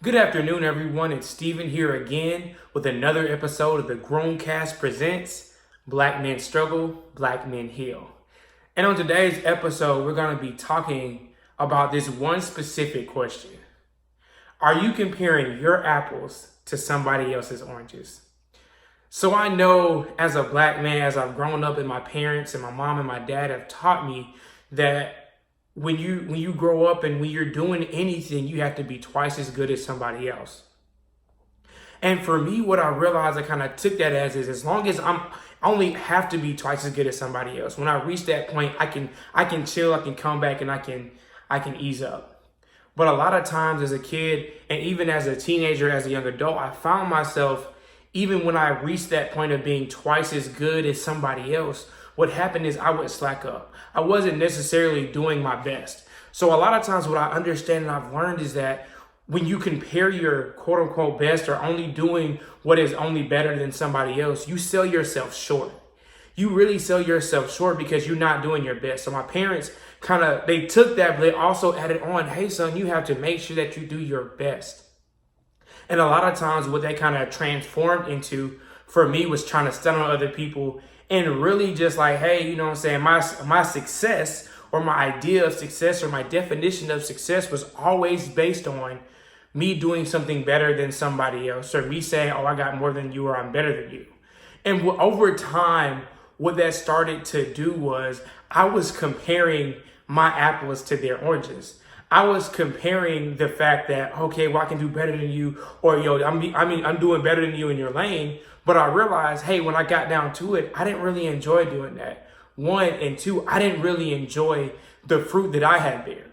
Good afternoon, everyone. It's Steven here again with another episode of the Growncast Presents Black Men Struggle, Black Men Heal. And on today's episode, we're going to be talking about this one specific question. Are you comparing your apples to somebody else's oranges? So I know as a black man, as I've grown up and my parents and my mom and my dad have taught me that when you grow up and when you're doing anything, you have to be twice as good as somebody else. And for me, what I realized, I kind of took that as long as I only have to be twice as good as somebody else. When I reach that point, I can chill, I can come back, and I can ease up. But a lot of times as a kid, and even as a teenager, as a young adult, I found myself, even when I reached that point of being twice as good as somebody else, what happened is I would slack up. I wasn't necessarily doing my best. So a lot of times what I understand and I've learned is that when you compare your quote unquote best or only doing what is only better than somebody else, you sell yourself short. You really sell yourself short because you're not doing your best. So my parents they took that, but they also added on, hey son, you have to make sure that you do your best. And a lot of times what they kind of transformed into for me was trying to stun on other people and really just like, hey, you know what I'm saying? My success or my idea of success or my definition of success was always based on me doing something better than somebody else or me saying, oh, I got more than you or I'm better than you. And over time, what that started to do was I was comparing my apples to their oranges. I was comparing the fact that, okay, well, I can do better than you, or I'm doing better than you in your lane. But I realized, hey, when I got down to it, I didn't really enjoy doing that. One, and two, I didn't really enjoy the fruit that I had there.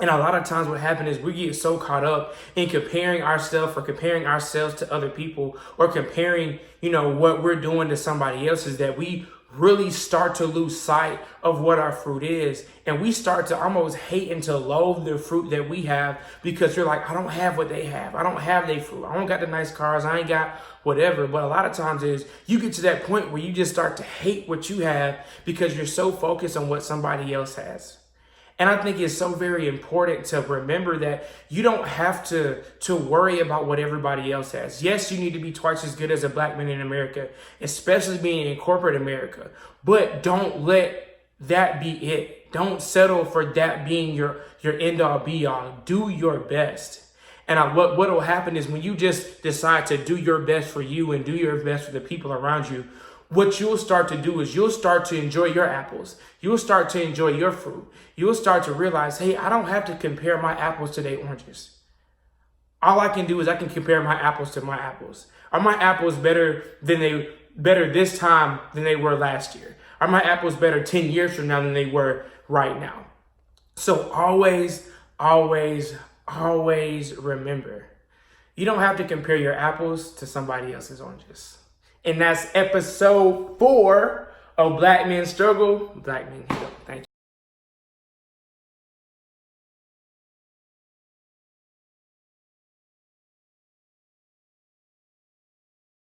And a lot of times what happens is we get so caught up in comparing ourselves to other people or comparing, what we're doing to somebody else's that we really start to lose sight of what our fruit is. And we start to almost hate and to loathe the fruit that we have because you're like, I don't have what they have. I don't have their fruit. I don't got the nice cars. I ain't got whatever. But a lot of times is you get to that point where you just start to hate what you have because you're so focused on what somebody else has. And I think it's so very important to remember that you don't have to worry about what everybody else has. Yes, you need to be twice as good as a black man in America, especially being in corporate America. But don't let that be it. Don't settle for that being your end all be all. Do your best. And what will happen is when you just decide to do your best for you and do your best for the people around you, what you'll start to do is you'll start to enjoy your apples. You'll start to enjoy your fruit. You'll start to realize, hey, I don't have to compare my apples to their oranges. All I can do is I can compare my apples to my apples. Are my apples better this time than they were last year? Are my apples better 10 years from now than they were right now? So always, always, always remember, you don't have to compare your apples to somebody else's oranges. And that's episode 4 of Black Men Struggle, Black Men Heal. Thank you.